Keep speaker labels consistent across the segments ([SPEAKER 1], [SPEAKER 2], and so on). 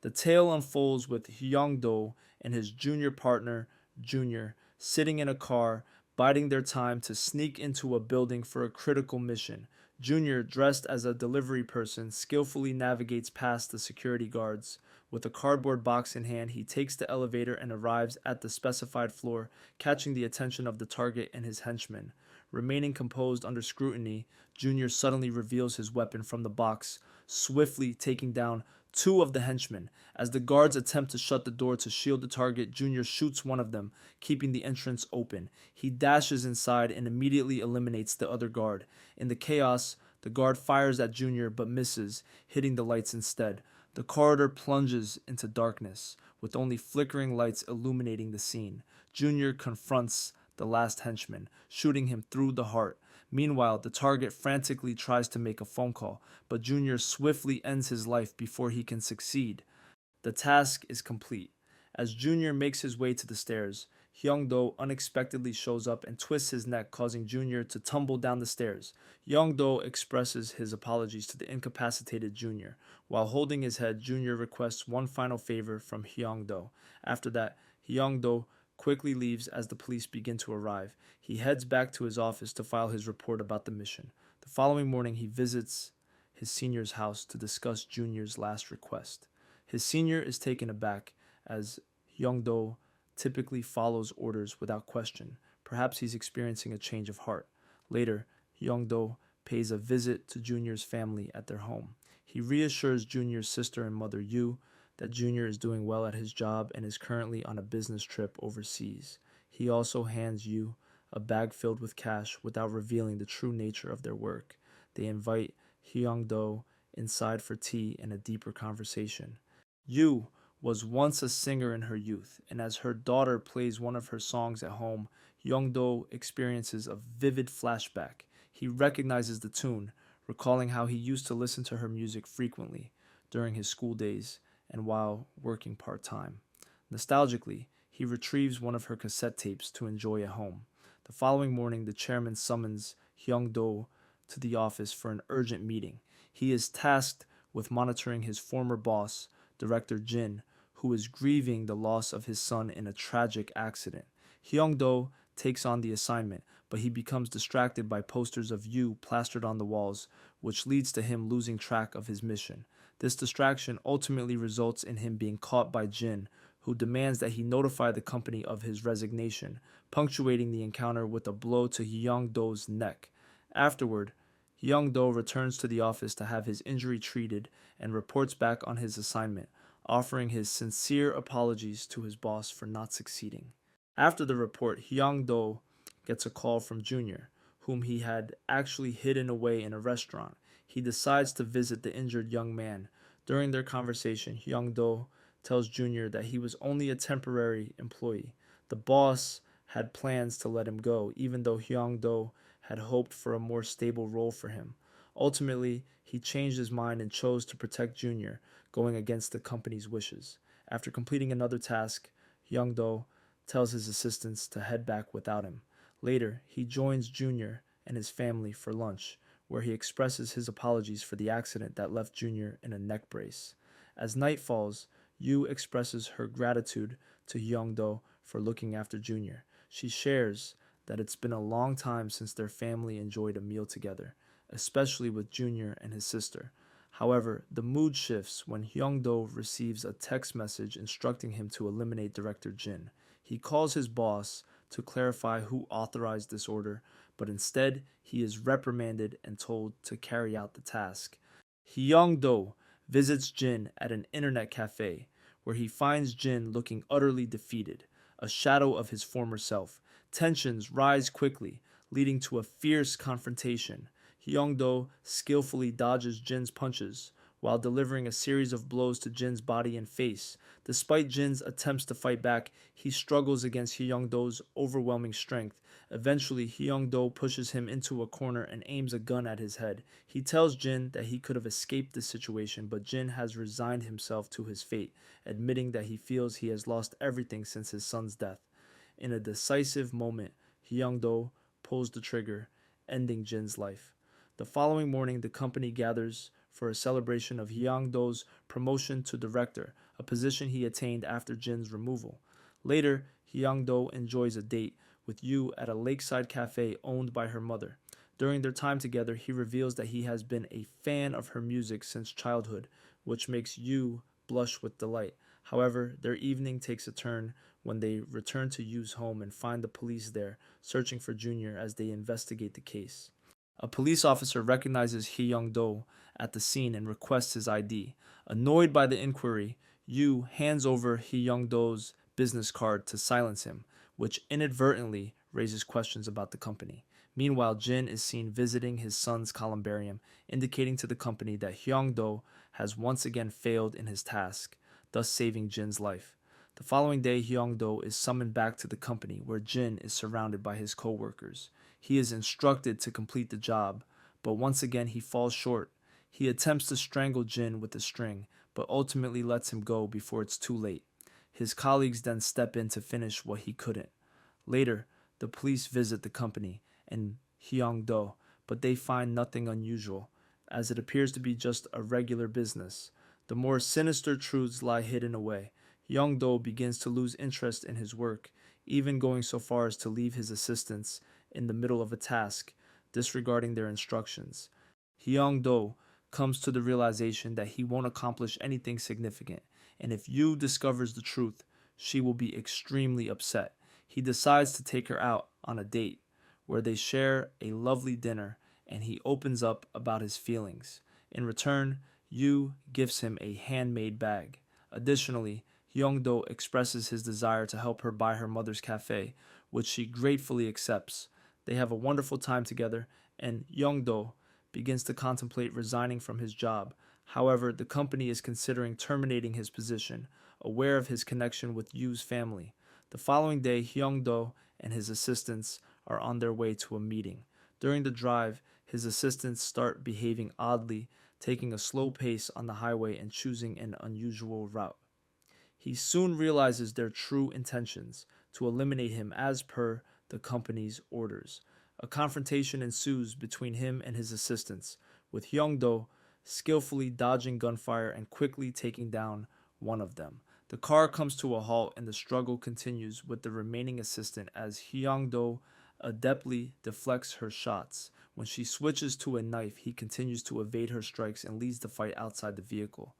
[SPEAKER 1] The tale unfolds with Hyeong-Do and his junior partner, Junior, sitting in a car, biding their time to sneak into a building for a critical mission. Junior, dressed as a delivery person, skillfully navigates past the security guards. With a cardboard box in hand, he takes the elevator and arrives at the specified floor, catching the attention of the target and his henchmen. Remaining composed under scrutiny, Junior suddenly reveals his weapon from the box, swiftly taking down two of the henchmen. As the guards attempt to shut the door to shield the target, Junior shoots one of them, keeping the entrance open. He dashes inside and immediately eliminates the other guard. In the chaos, the guard fires at Junior but misses, hitting the lights instead. The corridor plunges into darkness, with only flickering lights illuminating the scene. Junior confronts the last henchman, shooting him through the heart. Meanwhile, the target frantically tries to make a phone call, but Junior swiftly ends his life before he can succeed. The task is complete. As Junior makes his way to the stairs, Hyeong-Do unexpectedly shows up and twists his neck, causing Junior to tumble down the stairs. Hyeong-Do expresses his apologies to the incapacitated Junior. While holding his head, Junior requests one final favor from Hyeong-Do. After that, Hyeong-Do quickly leaves as the police begin to arrive. He heads back to his office to file his report about the mission. The following morning, he visits his senior's house to discuss Junior's last request. His senior is taken aback, as Hyeong-Do typically follows orders without question. Perhaps he's experiencing a change of heart. Later, Hyeong-Do pays a visit to Junior's family at their home. He reassures Junior's sister and mother Yu that Junior is doing well at his job and is currently on a business trip overseas. He also hands Yu a bag filled with cash without revealing the true nature of their work. They invite Hyeong-Do inside for tea and a deeper conversation. Yu was once a singer in her youth, and as her daughter plays one of her songs at home, Hyeong-Do experiences a vivid flashback. He recognizes the tune, recalling how he used to listen to her music frequently during his school days and while working part-time. Nostalgically, he retrieves one of her cassette tapes to enjoy at home. The following morning, the chairman summons Hyeong-Do to the office for an urgent meeting. He is tasked with monitoring his former boss, Director Jin, who is grieving the loss of his son in a tragic accident. Hyeong-Do takes on the assignment, but he becomes distracted by posters of Yu plastered on the walls, which leads to him losing track of his mission. This distraction ultimately results in him being caught by Jin, who demands that he notify the company of his resignation, punctuating the encounter with a blow to Hyeong-Do's neck. Afterward, Hyeong-Do returns to the office to have his injury treated and reports back on his assignment, offering his sincere apologies to his boss for not succeeding. After the report, Hyeong-Do gets a call from Junior, whom he had actually hidden away in a restaurant. He decides to visit the injured young man. During their conversation, Hyeong-Do tells Junior that he was only a temporary employee. The boss had plans to let him go, even though Hyeong-Do had hoped for a more stable role for him. Ultimately, he changed his mind and chose to protect Junior, going against the company's wishes. After completing another task, Hyeong-Do tells his assistants to head back without him. Later, he joins Junior and his family for lunch, where he expresses his apologies for the accident that left Junior in a neck brace. As night falls, Yu expresses her gratitude to Hyeong-Do for looking after Junior. She shares that it's been a long time since their family enjoyed a meal together, especially with Junior and his sister. However, the mood shifts when Hyeong-Do receives a text message instructing him to eliminate Director Jin. He calls his boss to clarify who authorized this order, but instead he is reprimanded and told to carry out the task. Hyeong-Do visits Jin at an internet cafe, where he finds Jin looking utterly defeated, a shadow of his former self. Tensions rise quickly, leading to a fierce confrontation. Hyeong-Do skillfully dodges Jin's punches, while delivering a series of blows to Jin's body and face. Despite Jin's attempts to fight back, he struggles against Hyeong-Do's overwhelming strength. Eventually, Hyeong-Do pushes him into a corner and aims a gun at his head. He tells Jin that he could have escaped this situation, but Jin has resigned himself to his fate, admitting that he feels he has lost everything since his son's death. In a decisive moment, Hyeong-Do pulls the trigger, ending Jin's life. The following morning, the company gathers for a celebration of Hyeong-Do's promotion to director, a position he attained after Jin's removal. Later, Hyeong-Do enjoys a date with Yu at a lakeside cafe owned by her mother. During their time together, he reveals that he has been a fan of her music since childhood, which makes Yu blush with delight. However, their evening takes a turn when they return to Yu's home and find the police there, searching for Junior as they investigate the case. A police officer recognizes Hyeong-Do at the scene and requests his ID. Annoyed by the inquiry, Yu hands over Hyeong-Do's business card to silence him, which inadvertently raises questions about the company. Meanwhile, Jin is seen visiting his son's columbarium, indicating to the company that Hyeong-Do has once again failed in his task, thus saving Jin's life. The following day, Hyeong-Do is summoned back to the company, where Jin is surrounded by his co-workers. He is instructed to complete the job, but once again he falls short. He attempts to strangle Jin with a string, but ultimately lets him go before it's too late. His colleagues then step in to finish what he couldn't. Later, the police visit the company and Hyeong-Do, but they find nothing unusual, as it appears to be just a regular business. The more sinister truths lie hidden away. Hyeong-Do begins to lose interest in his work, even going so far as to leave his assistants in the middle of a task, disregarding their instructions. Hyeong-Do comes to the realization that he won't accomplish anything significant, and if Yu discovers the truth, she will be extremely upset. He decides to take her out on a date, where they share a lovely dinner, and he opens up about his feelings. In return, Yu gives him a handmade bag. Additionally, Hyeong-Do expresses his desire to help her buy her mother's cafe, which she gratefully accepts. They have a wonderful time together, and Hyeong-Do begins to contemplate resigning from his job. However, the company is considering terminating his position, aware of his connection with Yu's family. The following day, Hyeong-Do and his assistants are on their way to a meeting. During the drive, his assistants start behaving oddly, taking a slow pace on the highway and choosing an unusual route. He soon realizes their true intentions, to eliminate him as per the company's orders. A confrontation ensues between him and his assistants, with Hyeong-Do skillfully dodging gunfire and quickly taking down one of them. The car comes to a halt and the struggle continues with the remaining assistant as Hyeong-Do adeptly deflects her shots. When she switches to a knife, he continues to evade her strikes and leads the fight outside the vehicle.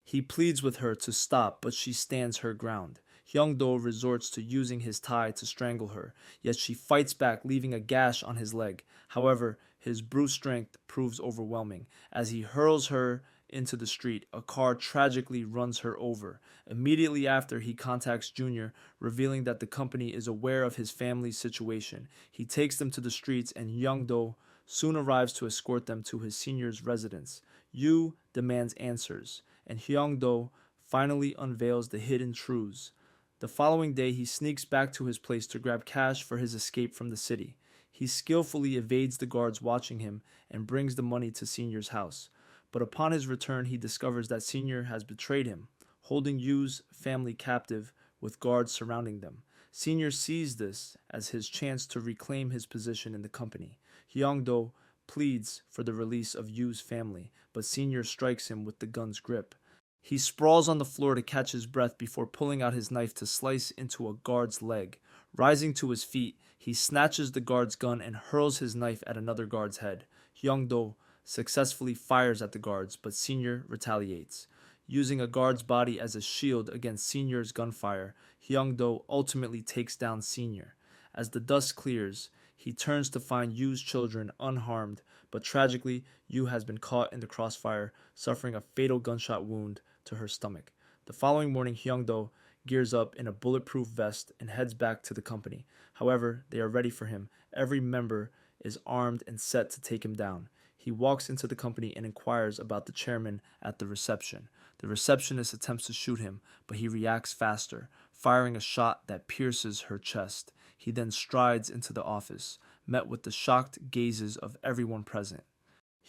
[SPEAKER 1] He pleads with her to stop, but she stands her ground. Hyeong-Do resorts to using his tie to strangle her, yet she fights back, leaving a gash on his leg. However, his brute strength proves overwhelming. As he hurls her into the street, a car tragically runs her over. Immediately after, he contacts Junior, revealing that the company is aware of his family's situation. He takes them to the streets, and Hyeong-Do soon arrives to escort them to his senior's residence. Yu demands answers, and Hyeong-Do finally unveils the hidden truths. The following day, he sneaks back to his place to grab cash for his escape from the city. He skillfully evades the guards watching him and brings the money to Senior's house. But upon his return, he discovers that Senior has betrayed him, holding Yu's family captive with guards surrounding them. Senior sees this as his chance to reclaim his position in the company. Hyeong-Do pleads for the release of Yu's family, but Senior strikes him with the gun's grip. He sprawls on the floor to catch his breath before pulling out his knife to slice into a guard's leg. Rising to his feet, he snatches the guard's gun and hurls his knife at another guard's head. Hyeong-Do successfully fires at the guards, but Senior retaliates. Using a guard's body as a shield against Senior's gunfire, Hyeong-Do ultimately takes down Senior. As the dust clears, he turns to find Yu's children unharmed, but tragically, Yu has been caught in the crossfire, suffering a fatal gunshot wound to her stomach. The following morning, Hyeong-Do gears up in a bulletproof vest and heads back to the company. However, they are ready for him. Every member is armed and set to take him down. He walks into the company and inquires about the chairman at the reception. The receptionist attempts to shoot him, but he reacts faster, firing a shot that pierces her chest. He then strides into the office, met with the shocked gazes of everyone present.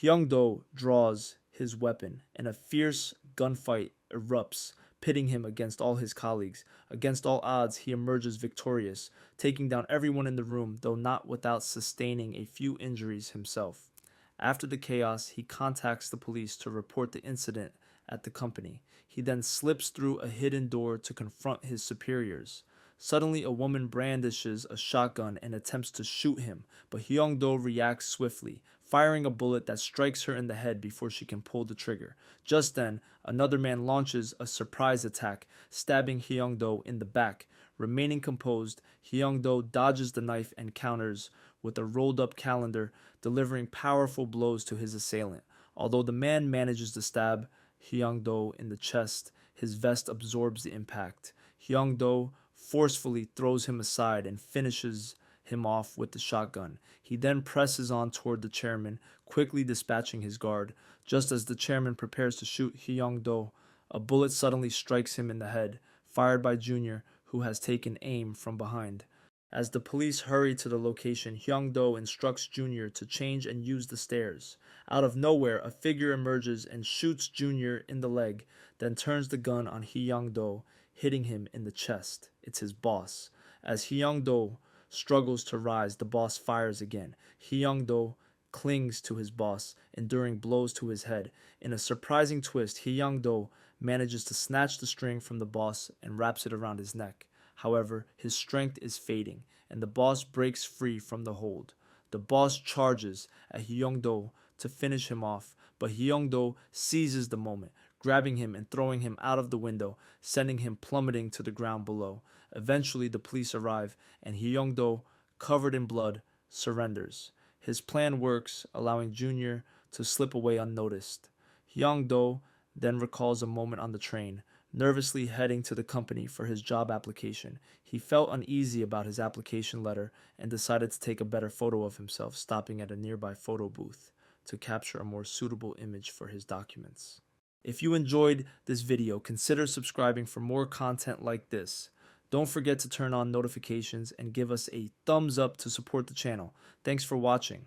[SPEAKER 1] Hyeong-Do draws his weapon, and a fierce gunfight erupts, pitting him against all his colleagues. Against all odds, he emerges victorious, taking down everyone in the room, though not without sustaining a few injuries himself. After the chaos, he contacts the police to report the incident at the company. He then slips through a hidden door to confront his superiors. Suddenly, a woman brandishes a shotgun and attempts to shoot him, but Hyeong-Do reacts swiftly, firing a bullet that strikes her in the head before she can pull the trigger. Just then, another man launches a surprise attack, stabbing Hyeong-Do in the back. Remaining composed, Hyeong-Do dodges the knife and counters with a rolled-up calendar, delivering powerful blows to his assailant. Although the man manages to stab Hyeong-Do in the chest, his vest absorbs the impact. Hyeong-Do forcefully throws him aside and finishes him off with the shotgun. He then presses on toward the chairman, quickly dispatching his guard. Just as the chairman prepares to shoot Hyeong-Do, a bullet suddenly strikes him in the head, fired by Junior, who has taken aim from behind. As the police hurry to the location, Hyeong-Do instructs Junior to change and use the stairs. Out of nowhere, a figure emerges and shoots Junior in the leg, then turns the gun on Hyeong-Do, hitting him in the chest. It's his boss. As Hyeong-Do struggles to rise, the boss fires again. Hyeong-Do clings to his boss, enduring blows to his head. In a surprising twist, Hyeong-Do manages to snatch the string from the boss and wraps it around his neck. However, his strength is fading, and the boss breaks free from the hold. The boss charges at Hyeong-Do to finish him off, but Hyeong-Do seizes the moment, grabbing him and throwing him out of the window, sending him plummeting to the ground below. Eventually, the police arrive, and Hyeong-Do, covered in blood, surrenders. His plan works, allowing Junior to slip away unnoticed. Hyeong-Do then recalls a moment on the train, nervously heading to the company for his job application. He felt uneasy about his application letter and decided to take a better photo of himself, stopping at a nearby photo booth to capture a more suitable image for his documents. If you enjoyed this video, consider subscribing for more content like this. Don't forget to turn on notifications and give us a thumbs up to support the channel. Thanks for watching.